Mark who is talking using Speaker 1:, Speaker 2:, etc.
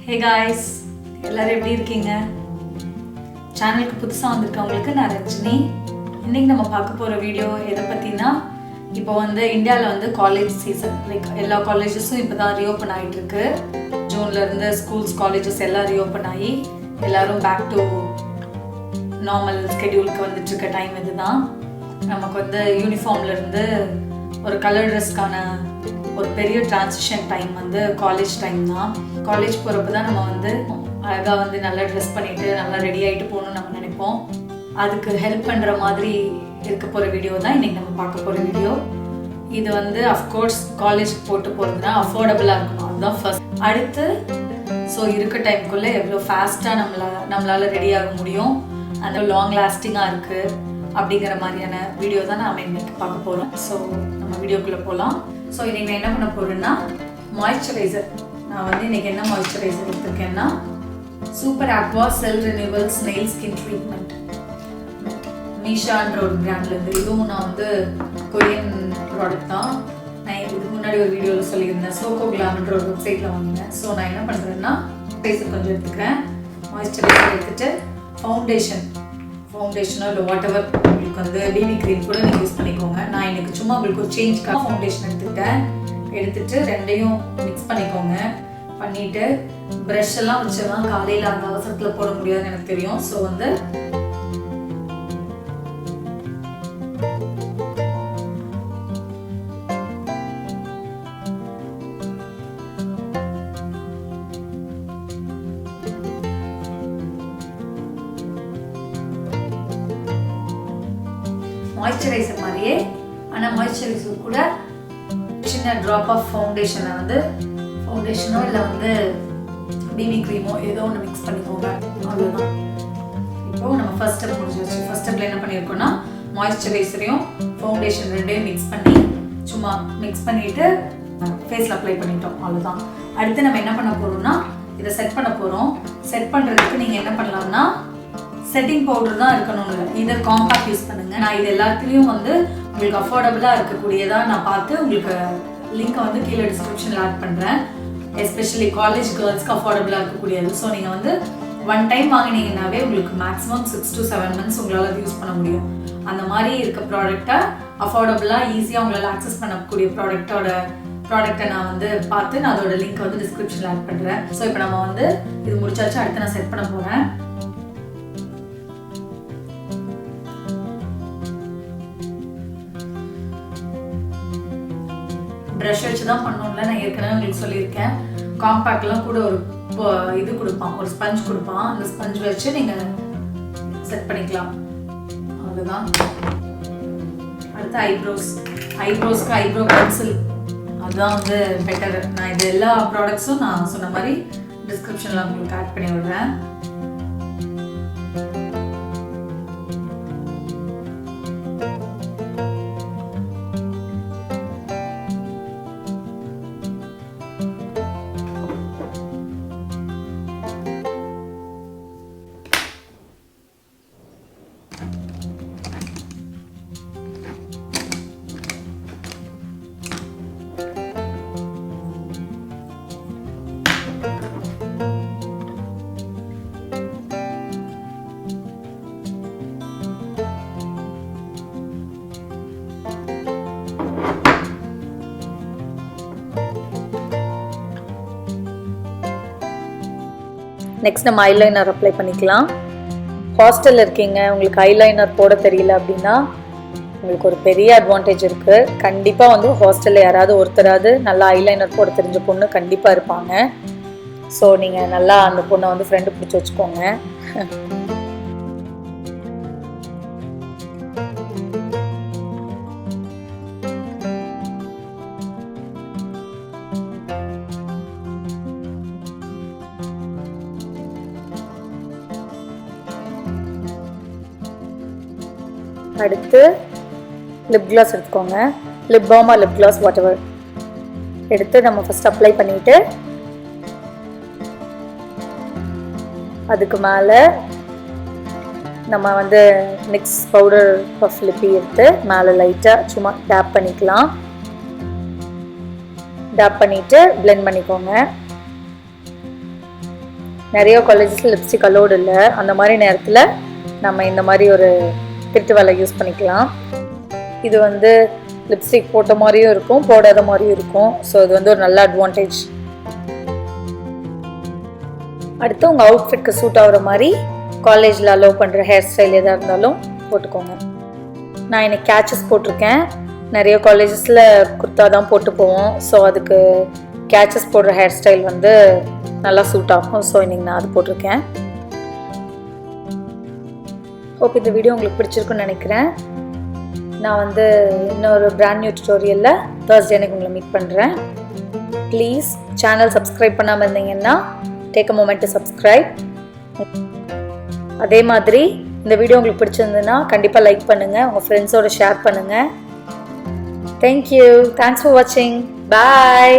Speaker 1: Hey guys, எல்லோரும் எப்படி இருக்கீங்க? சேனலுக்கு புதுசாக வந்திருக்கவங்களுக்கு நான் ரஜினி. இன்றைக்கி நம்ம பார்க்க போகிற வீடியோ எதை பற்றினா, இப்போ இந்தியாவில் காலேஜ் சீசன், எல்லா காலேஜஸும் இப்போ தான் ரீஓப்பன் ஆகிட்டுருக்கு. ஜூன்லேருந்து ஸ்கூல்ஸ் காலேஜஸ் எல்லாம் ரீஓப்பன் ஆகி எல்லோரும் பேக் டு நார்மல் ஸ்கெடியூலுக்கு வந்துட்டுருக்க டைம் இது தான். நமக்கு யூனிஃபார்ம்லேருந்து ஒரு கலர் ட்ரெஸ்க்கான ஒரு பெரிய டிரான்சிஷன் டைம் காலேஜ் டைம் தான். காலேஜ் போகிறப்ப தான் நம்ம அழகாக நல்லா ட்ரெஸ் பண்ணிவிட்டு நல்லா ரெடி ஆகிட்டு போகணும்னு நம்ம நினைப்போம். அதுக்கு ஹெல்ப் பண்ணுற மாதிரி இருக்க போகிற வீடியோ தான் இன்றைக்கி நம்ம பார்க்க போகிற வீடியோ. இது அஃப்கோர்ஸ் காலேஜுக்கு போட்டு போகிறதுனா அஃபோர்டபுளாக இருக்கணும், அதுதான் ஃபர்ஸ்ட். அடுத்து இருக்க டைமுக்குள்ளே எவ்வளோ ஃபாஸ்ட்டாக நம்மளால் ரெடி ஆக முடியும், அந்த லாங் லாஸ்டிங்காக இருக்குது அப்படிங்கிற மாதிரியான வீடியோ தான் நாம் இன்றைக்கி பார்க்க போகிறோம். ஸோ நம்ம வீடியோக்குள்ளே போகலாம். ஸோ இன்றைக்கி நான் என்ன பண்ண போகிறேன்னா, மாய்ஸ்சரைசர். நான் இன்றைக்கி என்ன மாய்ஸ்சரைசர் எடுத்திருக்கேன்னா, சூப்பர் ஆக்வா செல் ரினியூவல் ஸ்னெயில் ஸ்கின் ட்ரீட்மெண்ட், மீஷான்ற ஒரு பிராண்ட்லேருந்து. இதுவும் நான் கொரியன் ப்ராடக்ட் தான். நான் இதுக்கு முன்னாடி ஒரு வீடியோவில் சொல்லியிருந்தேன், சோகோ கிளாம்ன்ற ஒரு வெப்சைட்டில் வாங்கினேன். ஸோ நான் என்ன பண்ணுறேன்னா, மாய்ஸ்சரைசர் கொஞ்சம் எடுத்துக்கிறேன். மாய்ஸ்சரைசர் எடுத்துகிட்டு ஃபவுண்டேஷனோ இல்லை வாட் எவர் உங்களுக்கு பிபி க்ரீம் கூட நீங்கள் யூஸ் பண்ணிக்கோங்க. நான் எனக்கு சும்மா உங்களுக்கு ஒரு சேஞ்சுக்காக ஃபவுண்டேஷன் எடுத்துகிட்டு ரெண்டையும் மிக்ஸ் பண்ணிக்கோங்க. பண்ணிவிட்டு ப்ரஷ் எல்லாம் வச்சுலாம் காலையில் அந்த அவசரத்தில் போட முடியாதுன்னு எனக்கு தெரியும். ஸோ மாய்ஸ்சரைசர் மாதிரியே, ஆனால் மாய்ஸ்சரைசர் கூட சின்ன ட்ராப் ஆஃப் ஃபவுண்டேஷனோ இல்லை பிபி க்ரீமோ ஏதோ ஒன்று மிக்ஸ் பண்ணிக்கோங்க. அவ்வளோதான். இப்போது நம்ம ஃபர்ஸ்ட் ஸ்டெப் முடிஞ்சிருச்சு. ஃபர்ஸ்ட் ஸ்டெப்பில் என்ன பண்ணியிருக்கோம்னா, மாய்ஸ்சரைசரையும் ஃபவுண்டேஷன் ரெண்டையும் சும்மா மிக்ஸ் பண்ணிவிட்டு ஃபேஸில் அப்ளை பண்ணிட்டோம். அவ்வளோதான். அடுத்து நம்ம என்ன பண்ண போகிறோம்னா, இதை செட் பண்ண போகிறோம். செட் பண்ணுறதுக்கு நீங்கள் என்ன பண்ணலாம்னா, செட்டிங் பவுடர் தான் இருக்கணும், இதை காம்பாக்ட் யூஸ் பண்ணுங்கள். நான் இது எல்லாத்துலேயும் உங்களுக்கு அஃபோர்டபுளாக இருக்கக்கூடியதாக நான் பார்த்து உங்களுக்கு லிங்க்கை கீழே டிஸ்கிரிப்ஷனில் ஆட் பண்ணுறேன். எஸ்பெஷலி காலேஜ் கேர்ள்ஸ்க்கு அஃபோர்டபுளாக இருக்கக்கூடியது. ஸோ நீங்கள் ஒன் டைம் வாங்கினீங்கன்னாவே உங்களுக்கு மேக்ஸிமம் 6 to 7 months உங்களால் அது யூஸ் பண்ண முடியும். அந்த மாதிரி இருக்க ப்ராடக்டை அஃபோர்டபுளாக ஈஸியாக உங்களால் ஆக்சஸ் பண்ணக்கூடிய ப்ராடக்டை நான் பார்த்து நான் அதோட லிங்க் டிஸ்கிரிப்ஷனில் ஆட் பண்ணுறேன். ஸோ இப்போ நம்ம இது முடிச்சாச்சு. அடுத்து நான் செட் பண்ண போகிறேன். ப்ரஷ் வச்சு தான் பண்ணோம்ல, நான் ஏற்கனவே உங்களுக்கு சொல்லியிருக்கேன். காம்பேக்ட்லாம் கூட ஒரு இது கொடுப்பான், ஒரு ஸ்பஞ்ச் கொடுப்பான். அந்த ஸ்பஞ்ச் வச்சு நீங்கள் செட் பண்ணிக்கலாம். அவ்வளோதான். அடுத்து ஐப்ரோஸ்க்கு ஐப்ரோ பென்சில், அதுதான் பெட்டர். நான் இது எல்லா ப்ராடக்ட்ஸும் நான் சொன்ன மாதிரி டிஸ்கிரிப்ஷனில் உங்களுக்கு ஆட் பண்ணி விடுறேன். நெக்ஸ்ட் நம்ம ஐலைனர் அப்ளை பண்ணிக்கலாம். ஹாஸ்டலில் இருக்கீங்க, உங்களுக்கு ஐலைனர் போட தெரியல அப்படின்னா உங்களுக்கு ஒரு பெரிய அட்வான்டேஜ் இருக்குது. கண்டிப்பாக ஹாஸ்டலில் யாராவது ஒருத்தராவது நல்லா ஐலைனர் போட தெரிஞ்ச பொண்ணு கண்டிப்பாக இருப்பாங்க. ஸோ நீங்கள் நல்லா அந்த பொண்ணை ஃப்ரெண்டு பிடிச்சி வச்சுக்கோங்க. அடுத்து லிப் கிளாஸ் எடுத்துக்கோங்க. Lip balm lip gloss whatever எடுத்து நம்ம ஃபஸ்ட் அப்ளை பண்ணிவிட்டு அதுக்கு மேலே நம்ம நிக்ஸ் பவுடர் பஃப் லிப்பி எடுத்து மேலே லைட்டாக சும்மா டேப் பண்ணிக்கலாம். டேப் பண்ணிவிட்டு பிளெண்ட் பண்ணிக்கோங்க. நிறைய காலேஜஸில் லிப்ஸ்டிக் அலோடு இல்லை. அந்த மாதிரி நேரத்தில் நம்ம இந்த மாதிரி ஒரு திருட்டு வேலை யூஸ் பண்ணிக்கலாம். இது வந்து லிப்ஸ்டிக் போட்ட மாதிரியும் இருக்கும், போடாத மாதிரியும் இருக்கும். ஸோ இது வந்து ஒரு நல்ல அட்வான்டேஜ். அடுத்து உங்கள் அவுட்ஃபிட்க்கு சூட் ஆகிற மாதிரி காலேஜில் அலோவ் பண்ணுற ஹேர் ஸ்டைல் எதாக இருந்தாலும் போட்டுக்கோங்க. நான் இன்னைக்கு கேச்சஸ் போட்டிருக்கேன். நிறைய காலேஜஸில் குர்த்தா தான் போட்டு போவோம். ஸோ அதுக்கு கேச்சஸ் போடுற ஹேர் ஸ்டைல் வந்து நல்லா சூட் ஆகும். ஸோ இன்னைக்கு நான் அது போட்டிருக்கேன். ஹோப் இந்த வீடியோ உங்களுக்கு பிடிச்சிருக்குன்னு நினைக்கிறேன். நான் வந்து இன்னொரு பிராண்ட் நியூ டியூட்டோரியலில் Thursday அன்னைக்கு உங்களை மீட் பண்ணுறேன். ப்ளீஸ் சேனல் சப்ஸ்கிரைப் பண்ணாமல் இருந்தீங்கன்னா take a moment to subscribe. அதே மாதிரி இந்த வீடியோ உங்களுக்கு பிடிச்சிருந்ததுன்னா கண்டிப்பாக லைக் பண்ணுங்கள், உங்கள் ஃப்ரெண்ட்ஸோட ஷேர் பண்ணுங்கள். Thank you. Thanks for watching. Bye.